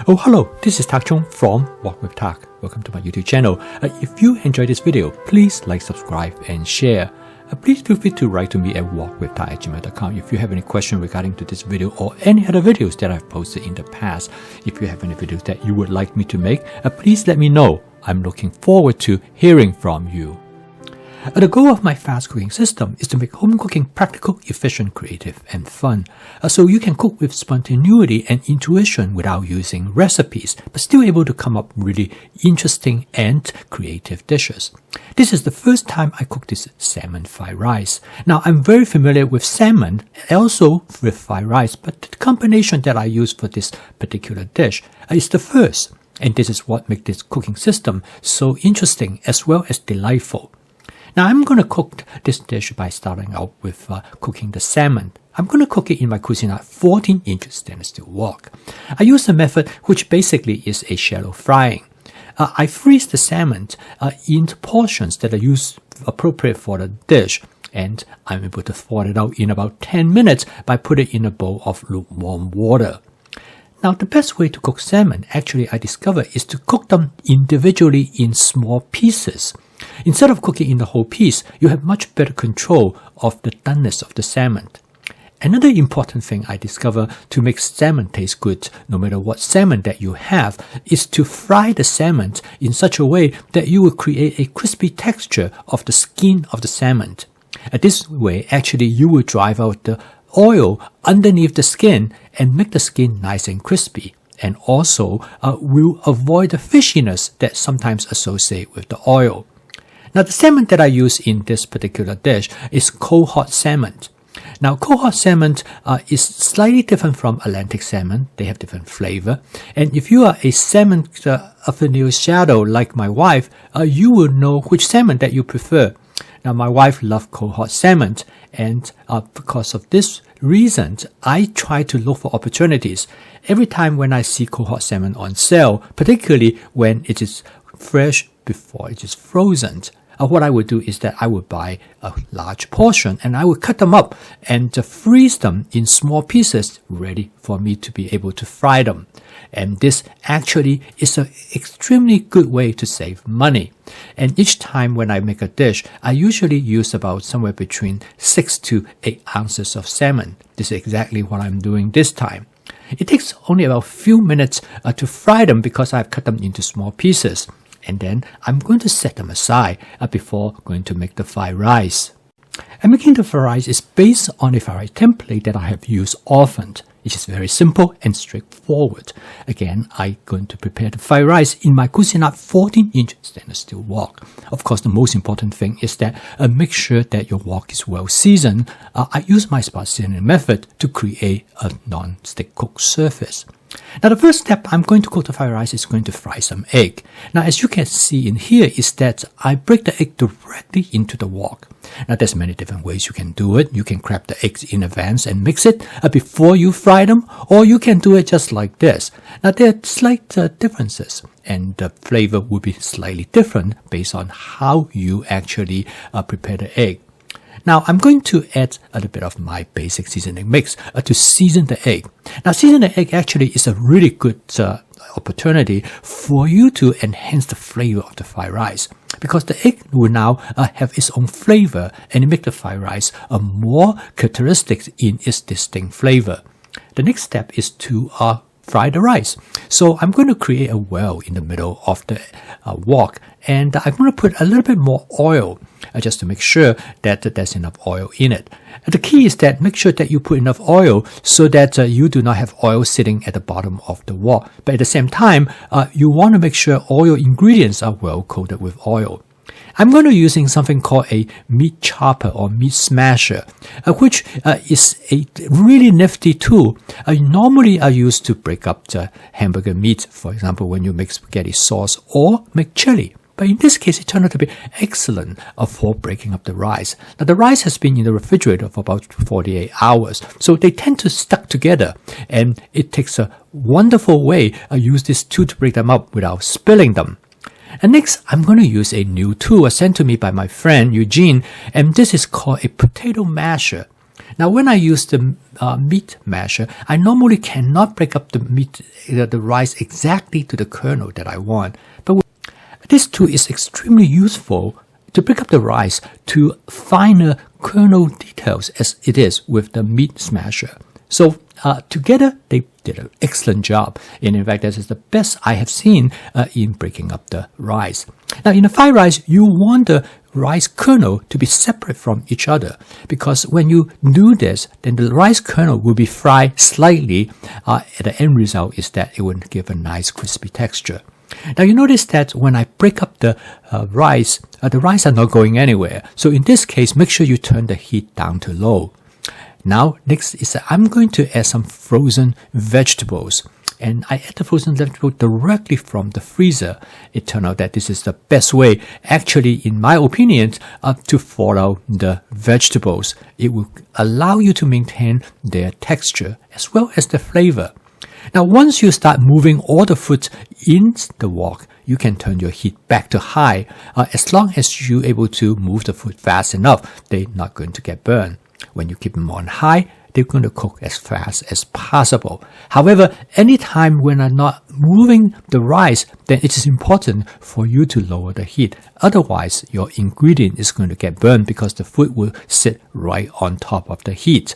Oh, hello, this is Tak Chung from Walk with Tak. Welcome to my YouTube channel. If you enjoyed this video, please like, subscribe, and share. Please feel free to write to me at walkwithtak@gmail.com if you have any question regarding to this video or any other videos that I've posted in the past. If you have any videos that you would like me to make, please let me know. I'm looking forward to hearing from you. The goal of my fast cooking system is to make home cooking practical, efficient, creative, and fun. So you can cook with spontaneity and intuition without using recipes, but still able to come up really interesting and creative dishes. This is the first time I cook this salmon fried rice. Now, I'm very familiar with salmon and also with fried rice, but the combination that I use for this particular dish is the first. And this is what makes this cooking system so interesting as well as delightful. Now, I'm going to cook this dish by starting out with cooking the salmon. I'm going to cook it in my Cuisinart 14-inch stainless steel wok. I use a method which basically is a shallow frying. I freeze the salmon into portions that are appropriate for the dish, and I'm able to thaw it out in about 10 minutes by putting it in a bowl of lukewarm water. Now, the best way to cook salmon, actually, I discovered, is to cook them individually in small pieces. Instead of cooking in the whole piece, you have much better control of the doneness of the salmon. Another important thing I discovered to make salmon taste good, no matter what salmon that you have, is to fry the salmon in such a way that you will create a crispy texture of the skin of the salmon. This way, actually, you will drive out the oil underneath the skin and make the skin nice and crispy, and also will avoid the fishiness that sometimes associate with the oil. Now, the salmon that I use in this particular dish is cold hot salmon. Now, cold hot salmon is slightly different from Atlantic salmon. They have different flavor. And if you are a salmon aficionado like my wife, you will know which salmon that you prefer. Now, my wife loves cold hot salmon, and because of this reason, I try to look for opportunities. Every time when I see cold hot salmon on sale, particularly when it is fresh before it is frozen, what I would do is that I would buy a large portion and I would cut them up and freeze them in small pieces ready for me to be able to fry them. And this actually is an extremely good way to save money. And each time when I make a dish, I usually use about somewhere between 6 to 8 ounces of salmon. This is exactly what I'm doing this time. It takes only about a few minutes to fry them because I've cut them into small pieces. And then I'm going to set them aside before going to make the fried rice. And making the fried rice is based on a fried rice template that I have used often. It is very simple and straightforward. Again, I'm going to prepare the fried rice in my Cuisinart 14-inch stainless steel wok. Of course, the most important thing is that make sure that your wok is well seasoned. I use my spot seasoning method to create a non-stick cook surface. Now, the first step I'm going to cook the fried rice is going to fry some egg. Now, as you can see in here is that I break the egg directly into the wok. Now, there's many different ways you can do it. You can grab the eggs in advance and mix it before you fry them, or you can do it just like this. Now, there are slight differences, and the flavor will be slightly different based on how you actually prepare the egg. Now, I'm going to add a little bit of my basic seasoning mix to season the egg. Now, season the egg actually is a really good opportunity for you to enhance the flavor of the fried rice, because the egg will now have its own flavor and make the fried rice more characteristic in its distinct flavor. The next step is to fry the rice. So I'm going to create a well in the middle of the wok, and I'm going to put a little bit more oil just to make sure that there's enough oil in it. The key is that make sure that you put enough oil so that you do not have oil sitting at the bottom of the wok. But at the same time, you want to make sure all your ingredients are well coated with oil. I'm going to be using something called a meat chopper or meat smasher, which is a really nifty tool. Normally I used to break up the hamburger meat, for example, when you make spaghetti sauce or make chili. But in this case, it turned out to be excellent for breaking up the rice. Now, the rice has been in the refrigerator for about 48 hours, so they tend to stuck together, and it takes a wonderful way to use this tool to break them up without spilling them. And next, I'm going to use a new tool sent to me by my friend Eugene, and this is called a potato masher. Now, when I use the meat masher, I normally cannot break up the rice exactly to the kernel that I want. But this tool is extremely useful to break up the rice to finer kernel details as it is with the meat smasher. So together, they did an excellent job. And in fact, this is the best I have seen in breaking up the rice. Now, in the fried rice, you want the rice kernel to be separate from each other, because when you do this, then the rice kernel will be fried slightly. The end result is that it will give a nice crispy texture. Now you notice that when I break up the rice are not going anywhere. So in this case, make sure you turn the heat down to low. Now, next is that I'm going to add some frozen vegetables. And I add the frozen vegetables directly from the freezer. It turned out that this is the best way, actually, in my opinion, to follow the vegetables. It will allow you to maintain their texture as well as the flavor. Now, once you start moving all the food in the wok, you can turn your heat back to high. As long as you're able to move the food fast enough, they're not going to get burned. When you keep them on high, they're going to cook as fast as possible. However, anytime when I'm not moving the rice, then it is important for you to lower the heat. Otherwise, your ingredient is going to get burned because the food will sit right on top of the heat.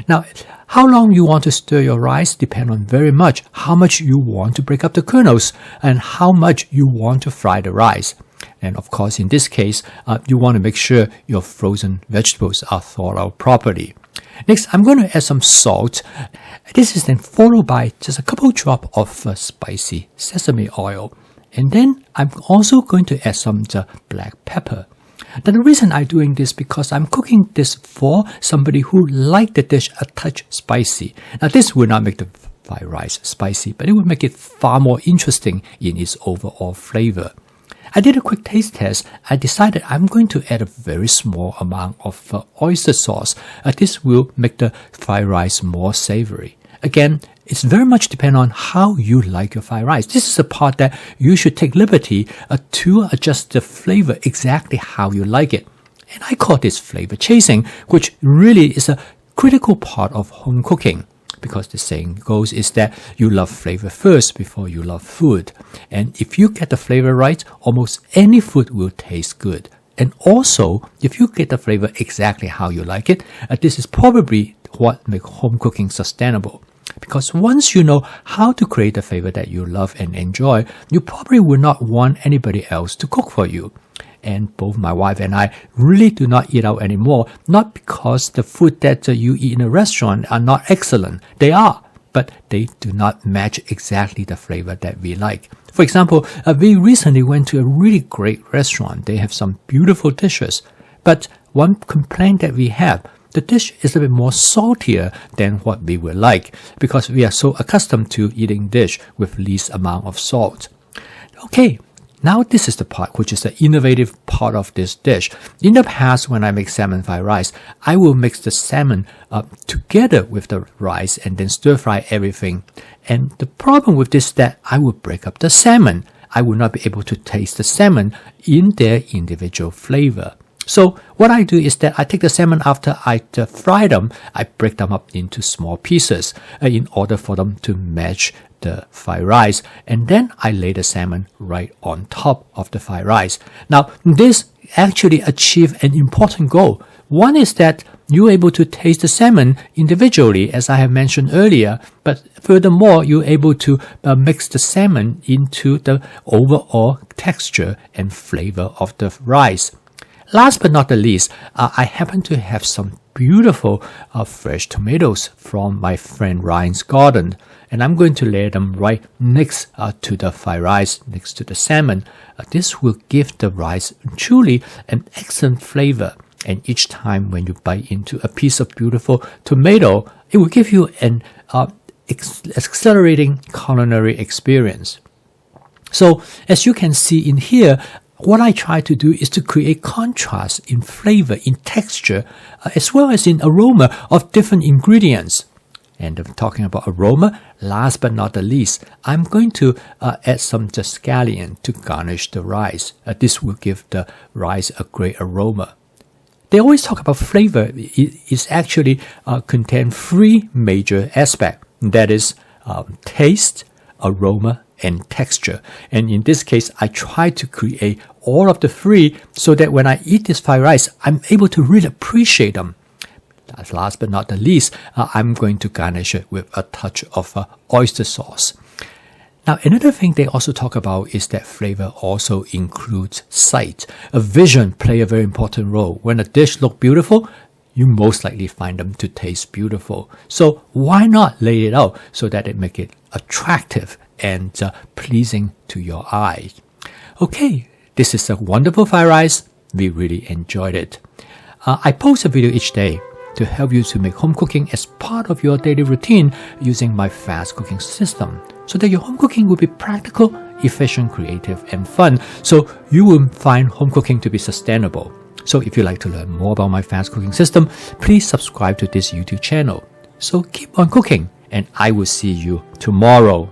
Now, how long you want to stir your rice depends on very much how much you want to break up the kernels and how much you want to fry the rice. And of course, in this case, you want to make sure your frozen vegetables are thawed out properly. Next, I'm going to add some salt. This is then followed by just a couple drops of spicy sesame oil. And then I'm also going to add some black pepper. Now, the reason I'm doing this because I'm cooking this for somebody who likes the dish a touch spicy. Now, this will not make the fried rice spicy, but it will make it far more interesting in its overall flavor. I did a quick taste test. I decided I'm going to add a very small amount of oyster sauce. This will make the fried rice more savory. Again, it's very much depend on how you like your fried rice. This is the part that you should take liberty to adjust the flavor exactly how you like it. And I call this flavor chasing, which really is a critical part of home cooking. Because the saying goes is that you love flavor first before you love food. And if you get the flavor right, almost any food will taste good. And also, if you get the flavor exactly how you like it, this is probably what makes home cooking sustainable. Because once you know how to create the flavor that you love and enjoy, you probably will not want anybody else to cook for you. And both my wife and I really do not eat out anymore, not because the food that you eat in a restaurant are not excellent. They are, but they do not match exactly the flavor that we like. For example, we recently went to a really great restaurant. They have some beautiful dishes. But one complaint that we have, the dish is a bit more saltier than what we would like because we are so accustomed to eating dish with least amount of salt. Okay. Now this is the part which is the innovative part of this dish. In the past, when I make salmon fried rice, I will mix the salmon together with the rice and then stir fry everything. And the problem with this is that I will break up the salmon. I will not be able to taste the salmon in their individual flavor. So what I do is that I take the salmon after I fry them, I break them up into small pieces in order for them to match the fried rice, and then I lay the salmon right on top of the fried rice. Now, this actually achieves an important goal. One is that you're able to taste the salmon individually, as I have mentioned earlier, but furthermore, you're able to mix the salmon into the overall texture and flavor of the rice. Last but not the least, I happen to have some beautiful fresh tomatoes from my friend Ryan's garden, and I'm going to lay them right next to the fried rice, next to the salmon. This will give the rice truly an excellent flavor, and each time when you bite into a piece of beautiful tomato, it will give you an accelerating culinary experience. So, as you can see in here, what I try to do is to create contrast in flavor, in texture, as well as in aroma of different ingredients. And talking about aroma, last but not the least, I'm going to add some scallion to garnish the rice. This will give the rice a great aroma. they always talk about flavor. It actually contains three major aspects. That is taste, aroma, and texture. And in this case, I try to create all of the three so that when I eat this fried rice, I'm able to really appreciate them. Last but not the least, I'm going to garnish it with a touch of oyster sauce. Now, another thing they also talk about is that flavor also includes sight. A vision play a very important role. When a dish looks beautiful, you most likely find them to taste beautiful. So why not lay it out so that it make it attractive and pleasing to your eye? Okay, this is a wonderful fried rice. We really enjoyed it. I post a video each day to help you to make home cooking as part of your daily routine using my fast cooking system, so that your home cooking will be practical, efficient, creative, and fun, so you will find home cooking to be sustainable. So if you'd like to learn more about my fast cooking system, please subscribe to this YouTube channel. So keep on cooking, and I will see you tomorrow.